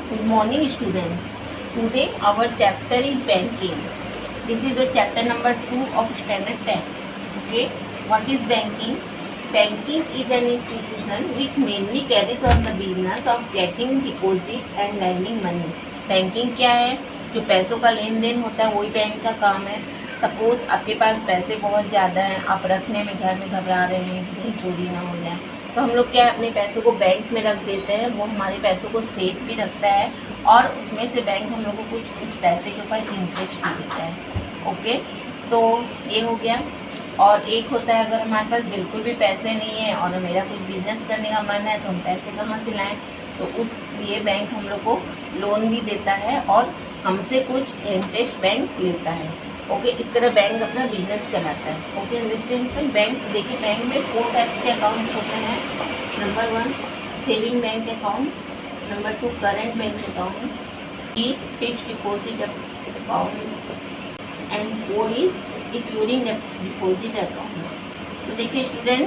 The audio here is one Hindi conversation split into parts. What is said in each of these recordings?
Good morning, students. Today our chapter is banking. This is the chapter number 2 of standard 10. Okay, what is banking? Banking is an institution which mainly carries on the business of getting deposit and lending money. Banking क्या है? जो पैसों का लेन देन होता है वही बैंक का काम है. सपोज आपके पास पैसे बहुत ज़्यादा हैं, आप रखने में घर में घबरा रहे हैं कि कहीं चोरी ना हो जाए, तो हम लोग क्या अपने पैसों को बैंक में रख देते हैं. वो हमारे पैसों को सेफ भी रखता है और उसमें से बैंक हम लोग को कुछ उस पैसे के ऊपर इंटरेस्ट भी देता है. ओके, तो ये हो गया. और एक होता है अगर हमारे पास बिल्कुल भी पैसे नहीं है और मेरा कुछ बिजनेस करने का मन है तो हम पैसे कहाँ से लाएं, तो उस लिए बैंक हम लोग को लोन भी देता है और हमसे कुछ इंटरेस्ट बैंक लेता है. ओके, इस तरह बैंक अपना बिजनेस चलाता है. Okay, understand friend. बैंक देखिए, बैंक में 4 टाइप्स के अकाउंट्स होते हैं. Number 1 saving bank accounts, number 2 current bank account, 3 fixed deposit accounts and 4 is recurring deposit account. तो देखिए स्टूडेंट,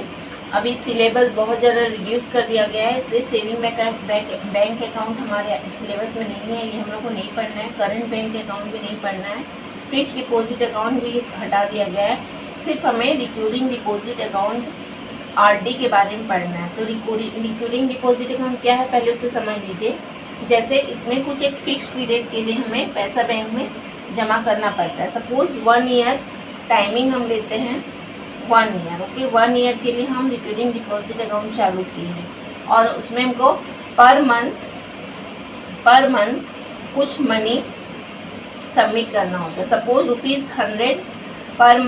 अभी सिलेबस बहुत ज़्यादा रिड्यूस कर दिया गया है, इसलिए सेविंग बैंक अकाउंट हमारे सिलेबस में नहीं है, ये हम लोग को नहीं पढ़ना है. करेंट बैंक अकाउंट भी नहीं पढ़ना है. फिक्स्ड डिपॉजिट अकाउंट भी हटा दिया गया है. सिर्फ हमें रिकरिंग डिपॉजिट अकाउंट आरडी के बारे में पढ़ना है. तो रिकरिंग डिपॉजिट अकाउंट क्या है पहले उसे समझ लीजिए. जैसे इसमें कुछ एक फिक्स पीरियड के लिए हमें पैसा बैंक में जमा करना पड़ता है. सपोज 1 ईयर टाइमिंग हम लेते हैं, 1 ईयर. ओके, 1 ईयर के लिए हम रिकरिंग डिपॉजिट अकाउंट चालू किए हैं और उसमें हमको पर मंथ कुछ मनी सबमिट करना होता है. सपोज ₹100 पर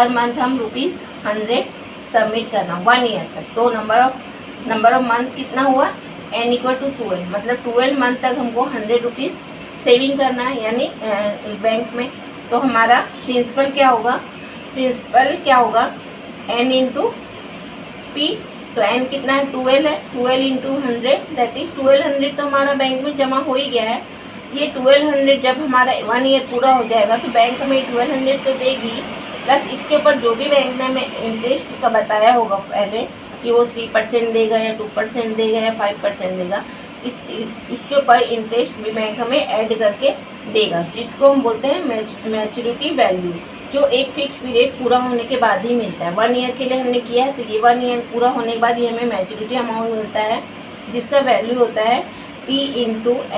मंथ हम ₹100 सबमिट करना 1 ईयर तक. तो नंबर ऑफ मंथ कितना हुआ, n = 12. मतलब 12 मंथ तक हमको ₹100 सेविंग करना है यानी बैंक में. तो हमारा प्रिंसिपल क्या होगा n × p. तो n कितना है, 12 है. 12 × 100 दैट इज 1200 तो हमारा बैंक में जमा हो ही गया है. ये 1200 जब हमारा 1 ईयर पूरा हो जाएगा तो बैंक हमें 1200 तो देगी, प्लस इसके ऊपर जो भी बैंक ने हमें इंटरेस्ट का बताया होगा पहले कि वो 3% देगा या 2% देगा या 5% देगा, इसके ऊपर इंटरेस्ट भी बैंक हमें ऐड करके देगा, जिसको हम बोलते हैं मैच्योरिटी वैल्यू, जो एक फिक्स पीरियड पूरा होने के बाद ही मिलता है. 1 ईयर के लिए हमने किया है तो ये 1 ईयर पूरा होने के बाद ये हमें मैच्योरिटी अमाउंट मिलता है, जिसका वैल्यू होता है P ×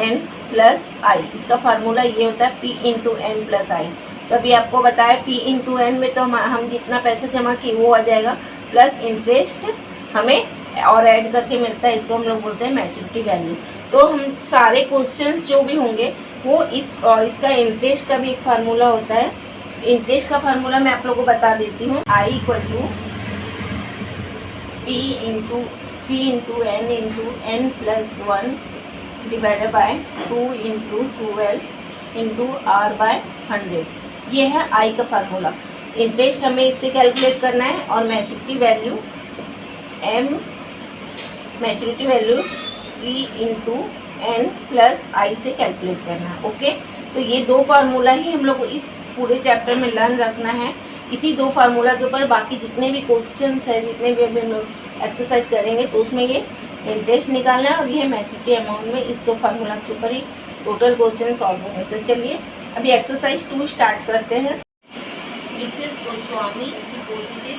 n + i. इसका फार्मूला ये होता है P × n + i. तो अभी आपको बताया P × n में तो हम जितना पैसा जमा किए वो आ जाएगा, प्लस इंटरेस्ट हमें और ऐड करके मिलता है, इसको हम लोग बोलते हैं मैच्योरिटी वैल्यू. तो हम सारे क्वेश्चंस जो भी होंगे वो और इसका इंटरेस्ट का भी एक फार्मूला होता है. इंटरेस्ट का फार्मूला मैं आप लोगों को बता देती हूँ. I = P × n + 1 divided by 2 × 12 × r/100. ये है आई का फार्मूला. इंटरेस्ट हमें इससे कैलकुलेट करना है और maturity value P × n + i से कैलकुलेट करना है. ओके, तो ये 2 फार्मूला ही हम लोग को इस पूरे चैप्टर में लर्न रखना है. इसी 2 फार्मूला के ऊपर बाकी जितने भी क्वेश्चंस है, जितने भी हम लोग एक्सरसाइज करेंगे तो उसमें ये इंटरेस्ट निकालना है और ये मैच्योरिटी अमाउंट में इस 2 फार्मूला के ऊपर ही टोटल क्वेश्चन सॉल्व होंगे. तो चलिए अभी एक्सरसाइज 2 स्टार्ट करते हैं. Goswami deposited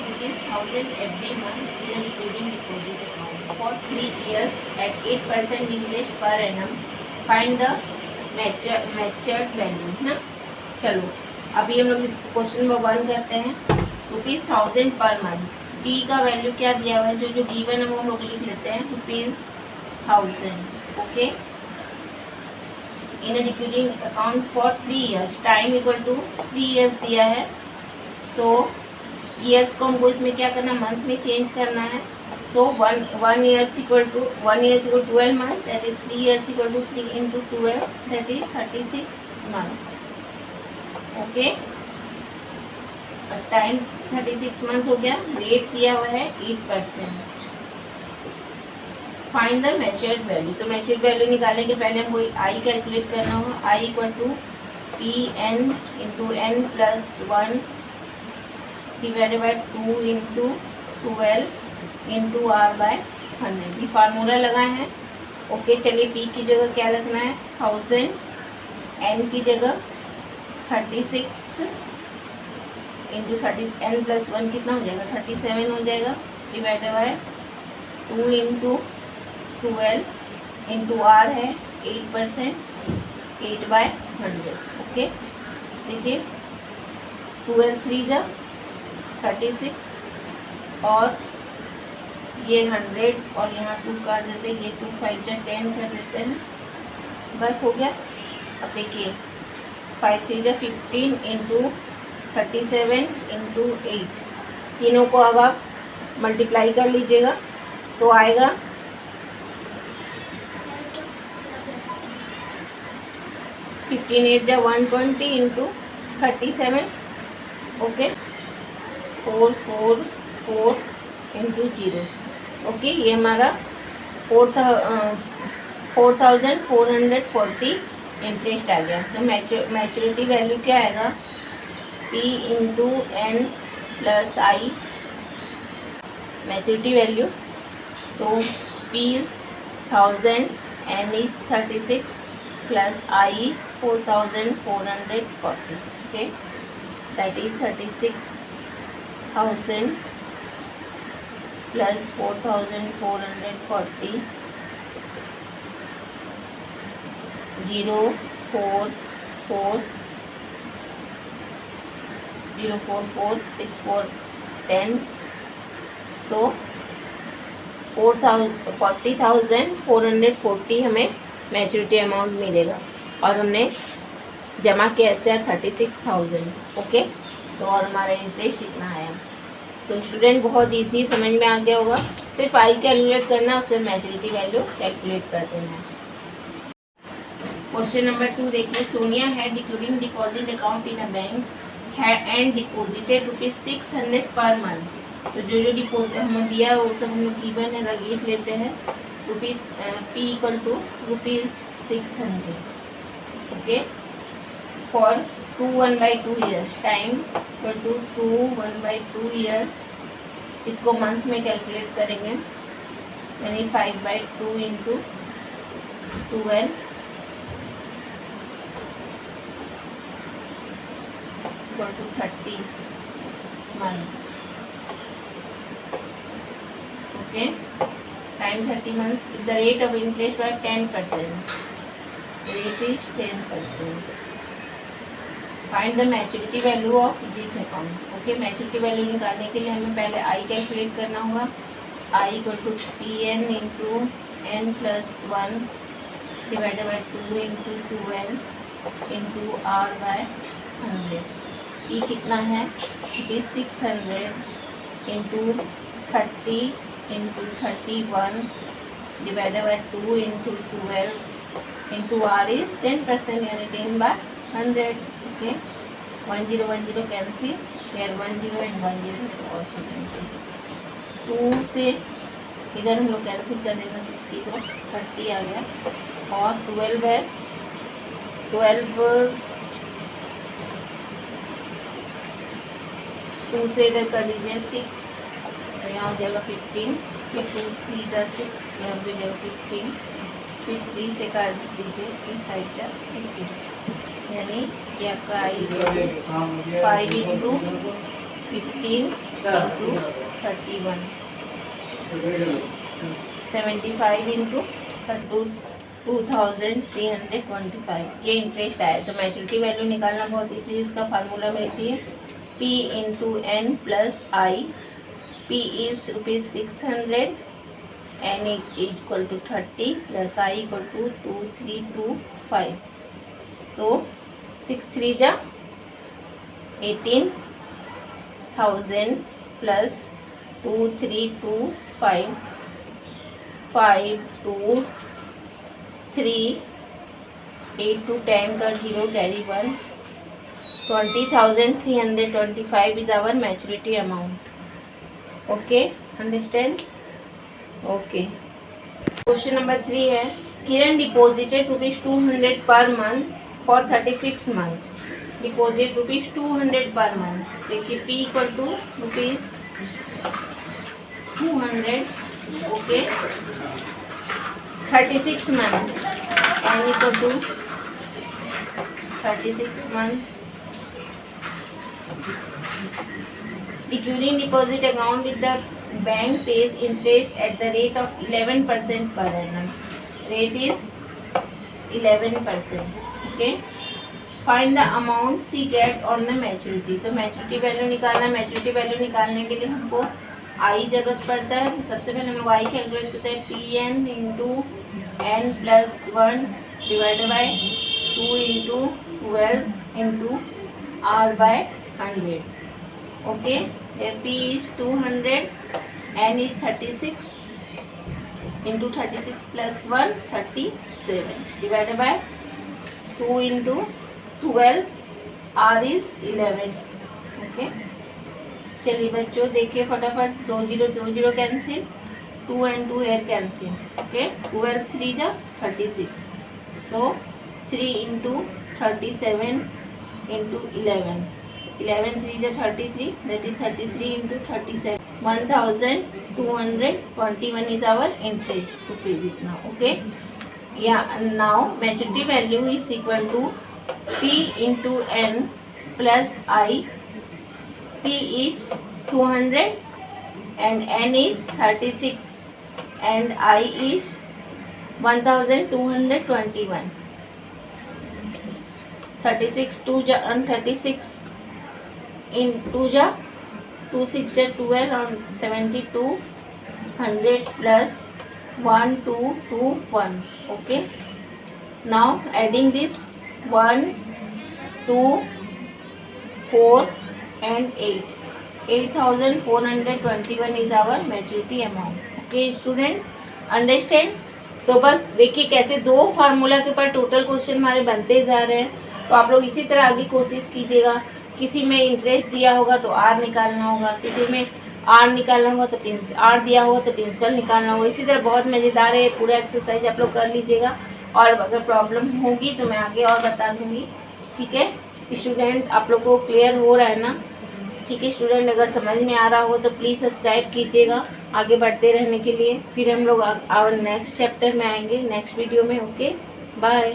₹1000 every month in a recurring deposit account for 3 years at 8% interest per annum. Find the matured value. ना, चलो अभी हम लोग क्वेश्चन नंबर 1 करते हैं. ₹1000 पर मंथ. P का वैल्यू क्या दिया हुआ है, जो गिवन है वो हम लोग लिख लेते हैं ₹1000. Okay, in recurring account for 3 years. Time = 3 years दिया है, तो ईयर्स को हमको इसमें क्या करना, मंथ में चेंज करना है. तो 1 years = 12 month, that is 3 years = 3 × 12 that is 36 month. Okay, time 36 month हो गया. रेट दिया हुआ है 8%. Find the matured value. तो मैच्योर्ड वैल्यू निकालने के पहले हमको आई कैलकुलेट करना होगा. I = P(n) × n + 1 divided by 2 × 12 × r/100. ये फार्मूला लगाए हैं ओके चलिए पी की जगह क्या रखना है 1000, एन की जगह 36 इंटू 30, एन प्लस 1 कितना हो जाएगा 37 हो जाएगा, divided by 2 into 12 into R है 8%, 8/100। ओके देखिए 12 3 जा 36 और ये 100 और यहाँ 2 काट देते हैं, ये 2 5 जा 10 कर देते हैं, बस हो गया। अब देखिए 5 3 जा 15 इंटू 37 इंटू 8, तीनों को अब आप मल्टीप्लाई कर लीजिएगा तो आएगा 15 8 जा 120 इंटू 37, ओके 444 इंटू 0। ओके ये हमारा 4440 इंटरेस्ट आ गया। तो मैच्योरिटी वैल्यू क्या आएगा P इंटू एन प्लस आई, मैच्योरिटी वैल्यू तो P is 1000, N is 36 plus I 4440, okay that is 36,000 plus 4440 0446410, तो 40,440 हमें मैच्योरिटी अमाउंट मिलेगा और हमने जमा किया था 36,000। ओके तो और हमारा इंटरेस्ट इतना आया। तो स्टूडेंट बहुत इजी समझ में आ गया होगा, सिर्फ आई कैलकुलेट करना, उससे मैच्योरिटी वैल्यू कैलकुलेट कर देना है। क्वेश्चन नंबर 2 देखिए, Sonia had including deposit account in a bank and deposited ₹600 per month. तो जो डिपॉजिट हमें दिया वो सब हमें गिवन है, लिख लेते हैं P equal to ₹600, okay for 2 1/2 years, time equal to 2 1/2 years, इसको मंथ में कैलकुलेट करेंगे यानी 5/2 into 12 equal to 30 months, okay time 30 months, the rate of interest by 10%, rate is 10%। Find the maturity value of this account. Okay maturity value निकालने के लिए हमें पहले आई कैलकुलेट करना होगा, I equal to PN into N plus 1 divided by 2 into 12 into R by 100। ई कितना है, it is 600 into 30 into 31 divided by 2 into 12 into R is 10% यानी 10/100। Okay 1 0 1 0 cancel, here 1 0 and 1 0 also cancel, 2 से इधर हम लोग कैंसिल कर देंगे 60 को, 30 आ गया और 12 है, 12 2 से इधर कर लीजिए 6, तो यहाँ हो जाएगा 15, फिर 2 3 10 6, यहाँ पे जाएगा 15, फिर 3 से काट दीजिए 3 5 15, यानी ये आपका आई 5 इंटू 15 इंटू 31 75 इंटू 2325, ये इंटरेस्ट आया। तो मैच्योरिटी वैल्यू निकालना बहुत ईजी, इसका फार्मूला में रहती है P into N plus I, P is ₹600, N equal to 30 plus I equal to 2325, तो 6 3 जा 18,000 प्लस 2325 5 2 3 8 to 10 का 0 carry 1, 20,325 is our maturity amount. Okay, understand? Okay. Question number 3 है, Kiran deposited ₹200 per month for 36 months. Deposit ₹200 per month. देखिए P equal to ₹200, okay 36 months, n equal to 36 months. Recurring deposit account with the bank pays interest at the rate of 11% per annum. Rate is 11%. Okay. Find the amount she get on the maturity. तो मैच्योरिटी वैल्यू निकालना, मैच्योरिटी वैल्यू निकालने के लिए हमको आई जरूरत पड़ता है। सबसे पहले हम वाई कैलकुलेट करते हैं, P N into N plus 1 divided by 2 into 12 into R by 100. Okay, here P is 200, N is 36 into 36 plus 1 37 divided by 2 into 12, R is 11. Okay, चलिए बच्चों देखिए फटाफट, 2 0 2 0 cancel, 2 and 2 here cancel. Okay, 12 3 जा 36, तो 3 into 37 into 11. 11 3 is 33, that is 33 into 37. 1221 is our interest to pay it now. Okay. Yeah. Now maturity value is equal to P into N plus I. P is 200 and N is 36 and I is 1221. 36 2 and 36 in 2 ja 2 6 ja 12 on 72 100 plus 1 2 2 1. Okay, now adding this 1 2 4 and 8, 8421 is our maturity amount. Okay students, understand? तो बस देखिए कैसे दो फार्मूला के ऊपर टोटल क्वेश्चन हमारे बनते जा रहे हैं, तो आप लोग इसी तरह आगे कोशिश कीजिएगा। किसी में इंटरेस्ट दिया होगा तो आर निकालना होगा, किसी में आर निकालना होगा तो आर दिया होगा तो प्रिंसिपल निकालना होगा। इसी तरह बहुत मज़ेदार है, पूरा एक्सरसाइज आप लोग कर लीजिएगा, और अगर प्रॉब्लम होगी तो मैं आगे और बता दूँगी। ठीक है स्टूडेंट, आप लोग को क्लियर हो रहा है ना? ठीक है स्टूडेंट, अगर समझ में आ रहा हो तो प्लीज़ सब्सक्राइब कीजिएगा आगे बढ़ते रहने के लिए। फिर हम लोग और नेक्स्ट चैप्टर में आएंगे नेक्स्ट वीडियो में। Okay bye.